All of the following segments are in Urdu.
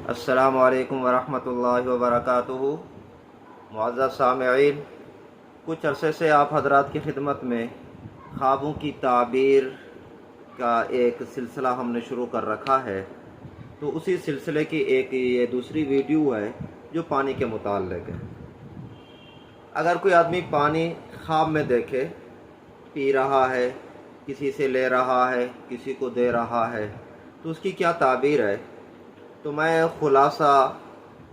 السلام علیکم ورحمۃ اللہ وبرکاتہ۔ معزز سامعین، کچھ عرصے سے آپ حضرات کی خدمت میں خوابوں کی تعبیر کا ایک سلسلہ ہم نے شروع کر رکھا ہے، تو اسی سلسلے کی ایک یہ دوسری ویڈیو ہے جو پانی کے متعلق ہے۔ اگر کوئی آدمی پانی خواب میں دیکھے، پی رہا ہے، کسی سے لے رہا ہے، کسی کو دے رہا ہے، تو اس کی کیا تعبیر ہے؟ تو میں خلاصہ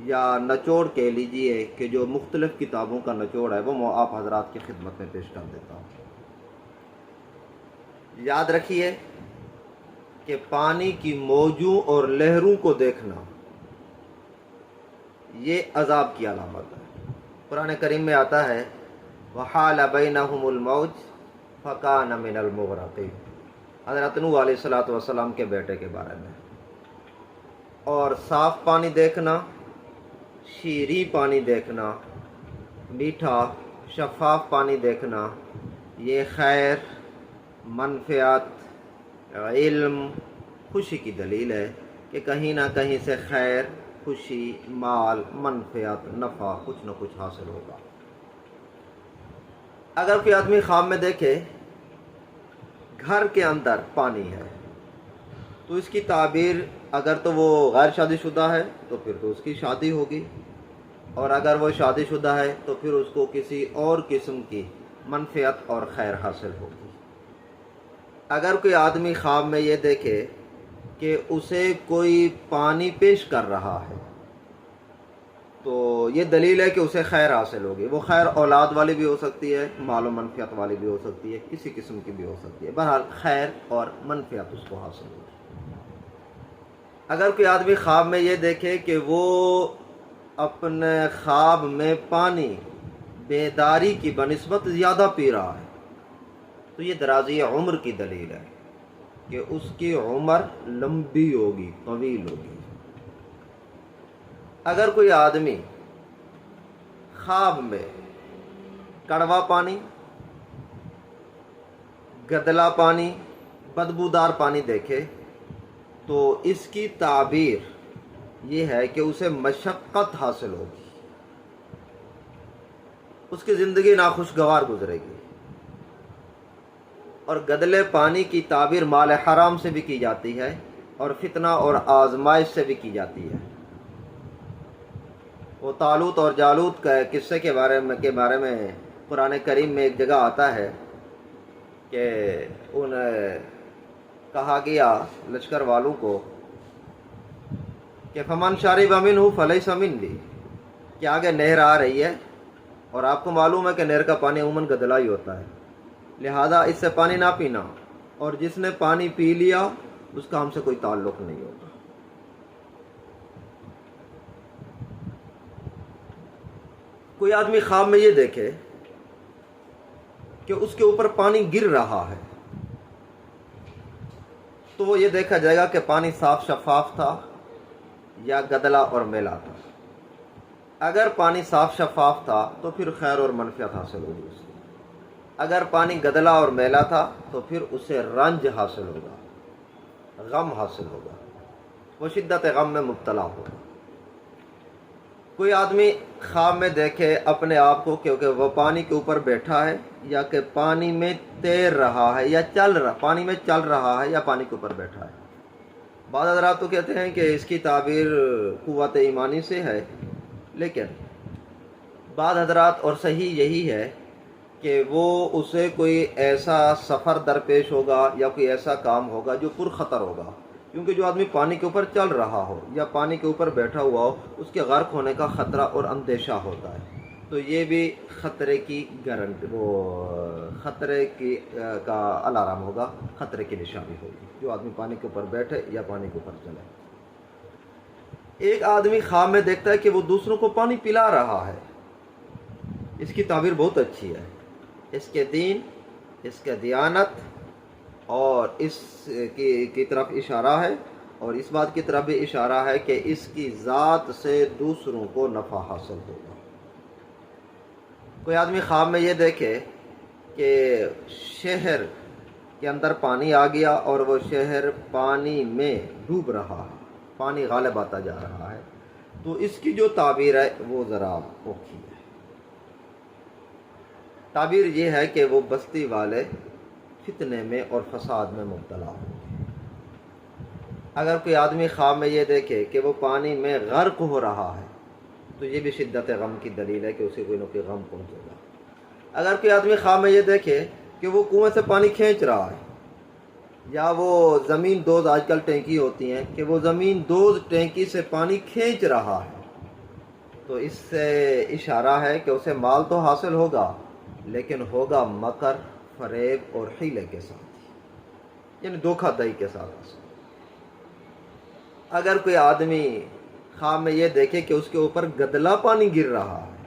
یا نچوڑ کہہ لیجئے کہ جو مختلف کتابوں کا نچوڑ ہے وہ آپ حضرات کی خدمت میں پیش کر دیتا ہوں۔ یاد رکھیے کہ پانی کی موجوں اور لہروں کو دیکھنا یہ عذاب کی علامت ہے۔ قرآن کریم میں آتا ہے وَحَالَ بَيْنَهُمُ الْمَوْجُ فَكَانَ مِنَ الْمُغْرَقِينَ، حضرت نوح علیہ السلام کے بیٹے کے بارے میں۔ اور صاف پانی دیکھنا، شیریں پانی دیکھنا، میٹھا شفاف پانی دیکھنا، یہ خیر، منفعت، علم، خوشی کی دلیل ہے کہ کہیں نہ کہیں سے خیر، خوشی، مال، منفعت، نفع کچھ نہ کچھ حاصل ہوگا۔ اگر کوئی آدمی خواب میں دیکھے گھر کے اندر پانی ہے، تو اس کی تعبیر اگر تو وہ غیر شادی شدہ ہے تو پھر تو اس کی شادی ہوگی، اور اگر وہ شادی شدہ ہے تو پھر اس کو کسی اور قسم کی منفعت اور خیر حاصل ہوگی۔ اگر کوئی آدمی خواب میں یہ دیکھے کہ اسے کوئی پانی پیش کر رہا ہے، تو یہ دلیل ہے کہ اسے خیر حاصل ہوگی۔ وہ خیر اولاد والی بھی ہو سکتی ہے، مال و منفعت والی بھی ہو سکتی ہے، کسی قسم کی بھی ہو سکتی ہے، بہرحال خیر اور منفعت اس کو حاصل ہوگی۔ اگر کوئی آدمی خواب میں یہ دیکھے کہ وہ اپنے خواب میں پانی بیداری کی بنسبت زیادہ پی رہا ہے، تو یہ درازی عمر کی دلیل ہے کہ اس کی عمر لمبی ہوگی، طویل ہوگی۔ اگر کوئی آدمی خواب میں کڑوا پانی، گدلا پانی، بدبودار پانی دیکھے، تو اس کی تعبیر یہ ہے کہ اسے مشقت حاصل ہوگی، اس کی زندگی ناخوشگوار گزرے گی۔ اور گدلے پانی کی تعبیر مال حرام سے بھی کی جاتی ہے اور فتنہ اور آزمائش سے بھی کی جاتی ہے۔ وہ طالوت اور جالوت کا قصے کے بارے میں قرآن کریم میں ایک جگہ آتا ہے کہ انہیں کہا گیا لشکر والوں کو کہ فمن شرب منہ فلیس منی، کہ آگے نہر آ رہی ہے اور آپ کو معلوم ہے کہ نہر کا پانی عموماً گدلا ہی ہوتا ہے، لہذا اس سے پانی نہ پینا، اور جس نے پانی پی لیا اس کا ہم سے کوئی تعلق نہیں ہوگا۔ کوئی آدمی خواب میں یہ دیکھے کہ اس کے اوپر پانی گر رہا ہے، تو وہ یہ دیکھا جائے گا کہ پانی صاف شفاف تھا یا گدلا اور میلا تھا۔ اگر پانی صاف شفاف تھا تو پھر خیر اور منفعت حاصل ہوگی اس کو۔ اگر پانی گدلا اور میلا تھا تو پھر اسے رنج حاصل ہوگا، غم حاصل ہوگا، وہ شدت غم میں مبتلا ہوگا۔ کوئی آدمی خواب میں دیکھے اپنے آپ کو کہ وہ پانی کے اوپر بیٹھا ہے یا کہ پانی میں تیر رہا ہے یا پانی میں چل رہا ہے یا پانی کے اوپر بیٹھا ہے۔ بعض حضرات تو کہتے ہیں کہ اس کی تعبیر قوت ایمانی سے ہے، لیکن بعض حضرات اور صحیح یہی ہے کہ وہ اسے کوئی ایسا سفر درپیش ہوگا یا کوئی ایسا کام ہوگا جو پرخطر ہوگا، کیونکہ جو آدمی پانی کے اوپر چل رہا ہو یا پانی کے اوپر بیٹھا ہوا ہو اس کے غرق ہونے کا خطرہ اور اندیشہ ہوتا ہے، تو یہ بھی خطرے کی کا الارم ہوگا، خطرے کی نشانی ہوگی جو آدمی پانی کے اوپر بیٹھے یا پانی کے اوپر چلے۔ ایک آدمی خواب میں دیکھتا ہے کہ وہ دوسروں کو پانی پلا رہا ہے، اس کی تعبیر بہت اچھی ہے، اس کے دین، اس کے دیانت اور اس کی طرف اشارہ ہے، اور اس بات کی طرف بھی اشارہ ہے کہ اس کی ذات سے دوسروں کو نفع حاصل ہوگا۔ کوئی آدمی خواب میں یہ دیکھے کہ شہر کے اندر پانی آ گیا اور وہ شہر پانی میں ڈوب رہا ہے، پانی غالب آتا جا رہا ہے، تو اس کی جو تعبیر ہے وہ ذرا اوکھی ہے۔ تعبیر یہ ہے کہ وہ بستی والے فتنے میں اور فساد میں مبتلا ہوں گے۔ اگر کوئی آدمی خواب میں یہ دیکھے کہ وہ پانی میں غرق ہو رہا ہے تو یہ بھی شدت غم کی دلیل ہے کہ اسے کوئی نہ کوئی غم پہنچے گا۔ اگر کوئی آدمی خواب میں یہ دیکھے کہ وہ کنویں سے پانی کھینچ رہا ہے، یا وہ زمین دوز، آج کل ٹینکی ہوتی ہیں، کہ وہ زمین دوز ٹینکی سے پانی کھینچ رہا ہے، تو اس سے اشارہ ہے کہ اسے مال تو حاصل ہوگا لیکن ہوگا مکر، فریب اور حیلے کے ساتھ، یعنی دھوکہ دہی کے ساتھ حاصل۔ اگر کوئی آدمی خواب میں یہ دیکھے کہ اس کے اوپر گدلا پانی گر رہا ہے،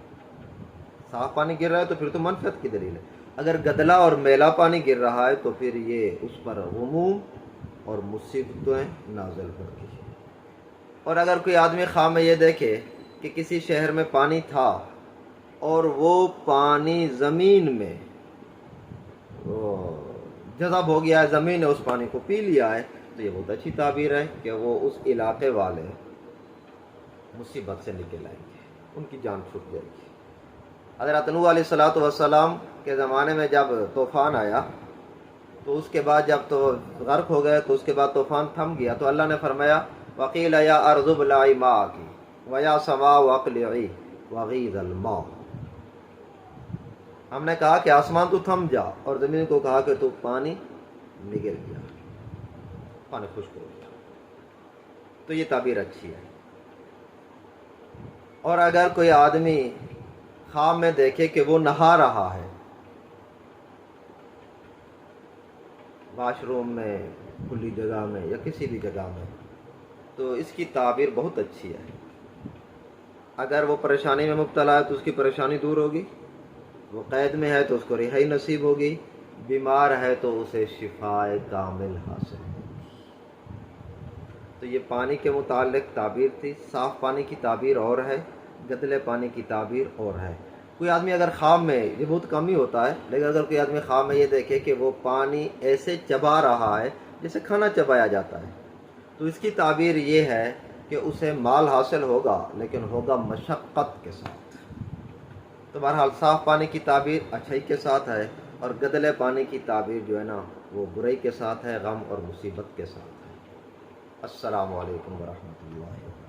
صاف پانی گر رہا ہے تو پھر تو منفعت کی دلیل ہے، اگر گدلا اور میلا پانی گر رہا ہے تو پھر یہ اس پر غموم اور مصیبتیں نازل ہوگی۔ اور اگر کوئی آدمی خواب میں یہ دیکھے کہ کسی شہر میں پانی تھا اور وہ پانی زمین میں جذب ہو گیا ہے، زمین نے اس پانی کو پی لیا ہے، تو یہ بہت اچھی تعبیر ہے کہ وہ اس علاقے والے مصیبت سے نکل آئیں گے، ان کی جان چھوٹ جائے گی۔ حضرت نوح علیہ الصلوۃ والسلام کے زمانے میں جب طوفان آیا تو اس کے بعد جب تو غرق ہو گئے تو اس کے بعد طوفان تھم گیا، تو اللہ نے فرمایا وَقِيلَ يَا أَرْضُ ابْلَعِي مَاءَكِ وَيَا سَمَاءُ أَقْلِعِي وَغِيضَ الْمَاءُ۔ ہم نے کہا کہ آسمان تو تھم جا، اور زمین کو کہا کہ تو پانی نگل گیا، پانی خشک ہو گیا۔ تو یہ تعبیر اچھی ہے۔ اور اگر کوئی آدمی خواب میں دیکھے کہ وہ نہا رہا ہے، واش روم میں، کھلی جگہ میں یا کسی بھی جگہ میں، تو اس کی تعبیر بہت اچھی ہے۔ اگر وہ پریشانی میں مبتلا ہے تو اس کی پریشانی دور ہوگی، وہ قید میں ہے تو اس کو رہائی نصیب ہوگی، بیمار ہے تو اسے شفاء کامل حاصل ہوگی۔ تو یہ پانی کے متعلق تعبیر تھی۔ صاف پانی کی تعبیر اور ہے، گدلے پانی کی تعبیر اور ہے۔ کوئی آدمی اگر خواب میں، یہ بہت کم ہی ہوتا ہے، لیکن اگر کوئی آدمی خواب میں یہ دیکھے کہ وہ پانی ایسے چبا رہا ہے جیسے کھانا چبایا جاتا ہے، تو اس کی تعبیر یہ ہے کہ اسے مال حاصل ہوگا لیکن ہوگا مشقت کے ساتھ۔ تو بہرحال صاف پانی کی تعبیر اچھائی کے ساتھ ہے، اور گدلے پانی کی تعبیر جو ہے نا وہ برائی کے ساتھ ہے، غم اور مصیبت کے ساتھ ہے۔ السلام علیکم ورحمۃ اللہ۔